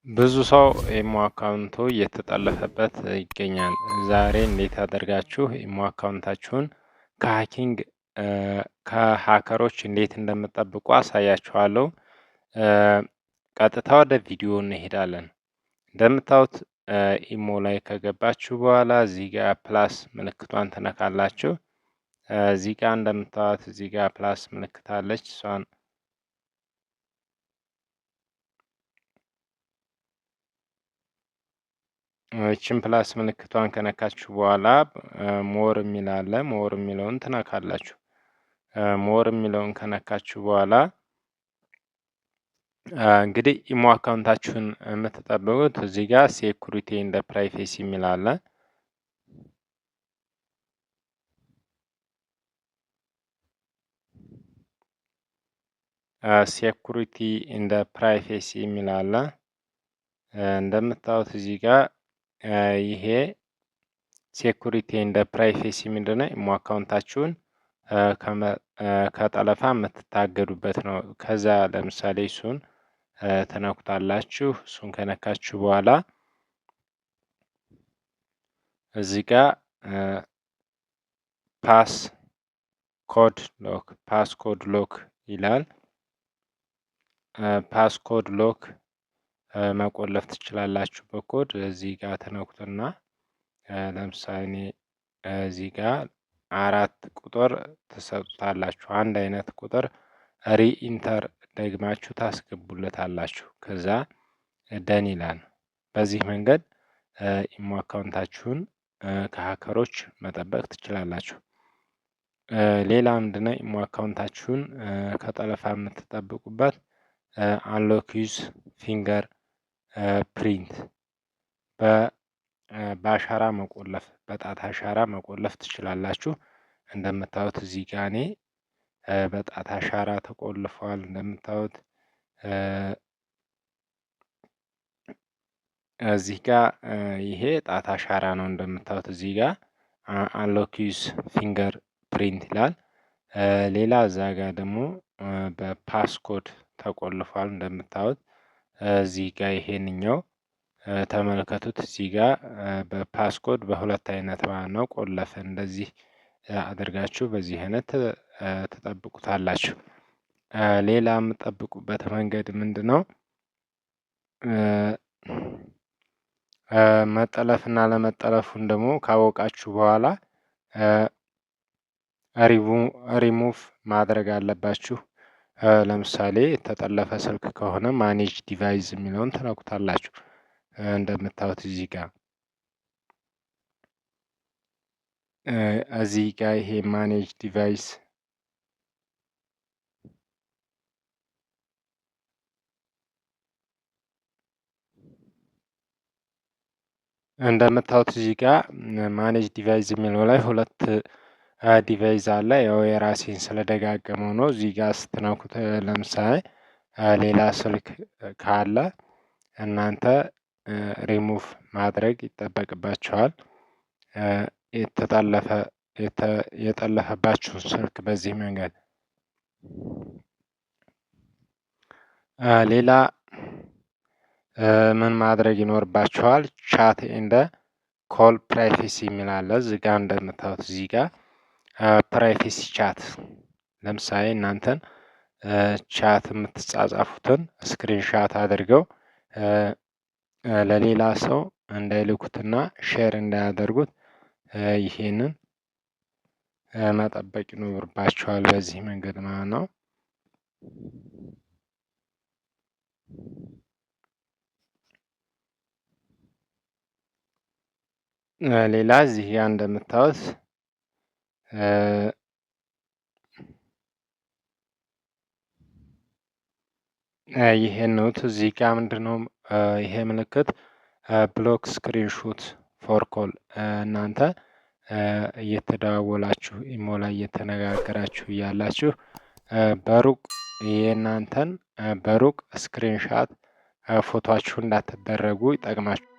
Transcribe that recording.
ብዙ ሰው ኢሞ አካውንቱ እየተጠለፈበት ይገኛል። ዛሬ እንዴት አድርጋችሁ ኢሞ አካውንታችሁን ከሀከሮች እንዴት እንደምትጠብቁ አሳያችኋለሁ። ቀጥታ ወደ ቪዲዮ እንሄዳለን። እንደምታዩት ኢሞ ላይ ከገባችሁ በኋላ እዚህ ጋር ፕላስ ምልክቷን ትነካላችሁ። እዚህ ጋር እንደምታዩት እዚህ ጋር ፕላስ ምልክት አለች። እሷን ይችን ፕላስ ምልክቷን ከነካችሁ በኋላ ሞር የሚል አለ። ሞር የሚለውን ትነካላችሁ። ሞር የሚለውን ከነካችሁ በኋላ እንግዲህ ኢሞ አካውንታችሁን የምትጠብቁት እዚህ ጋር ሴኩሪቲ እንደ ፕራይቬሲ የሚል አለ። ሴኩሪቲ እንደ ፕራይቬሲ የሚል አለ። እንደምታዩት እዚህ ጋር ይሄ ሴኩሪቲ እንደ ፕራይቬሲ ምንድነው? ኢሞ አካውንታችሁን ከጠለፋ የምትታገዱበት ነው። ከዛ ለምሳሌ እሱን ትነኩታላችሁ። እሱን ከነካችሁ በኋላ እዚህ ጋር ፓስ ኮድ ሎክ ይላል። ፓስኮድ ሎክ መቆለፍ ትችላላችሁ በኮድ እዚህ ጋር ተነኩትና ለምሳሌ እዚህ ጋር 4 ቁጥር ትሰጡታላችሁ። አንድ አይነት ቁጥር ሪኢንተር ደግማችሁ ታስገቡለታላችሁ። ከዛ ደን ይላል። በዚህ መንገድ ኢሞ አካውንታችሁን ከሀከሮች መጠበቅ ትችላላችሁ። ሌላ ምንድነው? ኢሞ አካውንታችሁን ከጠለፋ የምትጠብቁበት አንሎክ ዩዝ ፊንገር ፕሪንት በአሻራ መቆለፍ በጣት አሻራ መቆለፍ ትችላላችሁ። እንደምታዩት እዚህ ጋር እኔ በጣት አሻራ ተቆልፏል። እንደምታዩት እዚህ ጋር ይሄ ጣት አሻራ ነው። እንደምታዩት እዚህ ጋር አንሎክ ዩዝ ፊንገር ፕሪንት ይላል። ሌላ እዛ ጋር ደግሞ በፓስኮድ ተቆልፏል። እንደምታዩት እዚህ ጋር ይሄንኛው ተመልከቱት። እዚህ ጋር በፓስኮድ በሁለት አይነት ነው ቆለፈ። እንደዚህ አድርጋችሁ በዚህ አይነት ትጠብቁታላችሁ። ሌላ የምጠብቁበት መንገድ ምንድን ነው? መጠለፍና ለመጠለፉን ደግሞ ካወቃችሁ በኋላ ሪሙቭ ማድረግ አለባችሁ። ለምሳሌ የተጠለፈ ስልክ ከሆነ ማኔጅ ዲቫይስ የሚለውን ትነኩታላችሁ። እንደምታዩት እዚህ ጋር ይሄ ማኔጅ ዲቫይስ እንደምታዩት እዚህ ጋር ማኔጅ ዲቫይስ የሚለው ላይ ሁለት ዲቫይስ አለ። ያው የራሴን ስለደጋገመው ነው። እዚህ ጋር ስትነኩት ለምሳሌ ሌላ ስልክ ካለ እናንተ ሪሙቭ ማድረግ ይጠበቅባቸዋል። የጠለፈባችሁን ስልክ በዚህ መንገድ ሌላ ምን ማድረግ ይኖርባቸዋል? ቻት እንደ ኮል ፕራይቬሲ የሚል አለ። እዚህ ጋር እንደምታዩት እዚህ ጋር ፕራይቬሲ ቻት ለምሳሌ እናንተን ቻት የምትጻጻፉትን ስክሪንሻት አድርገው ለሌላ ሰው እንዳይልኩትና ሼር እንዳያደርጉት ይሄንን መጠበቅ ይኖርባቸዋል። በዚህ መንገድ ማለት ነው። ሌላ እዚህ ጋር እንደምታዩት ይሄን ነው። እዚህ ጋር ምንድነው ይሄ ምልክት ብሎክ ስክሪንሾት ፎር ኮል እናንተ እየተደዋወላችሁ ኢሞ ላይ እየተነጋገራችሁ እያላችሁ በሩቅ የእናንተን በሩቅ ስክሪንሻት ፎቶአችሁ እንዳትደረጉ ይጠቅማችሁ።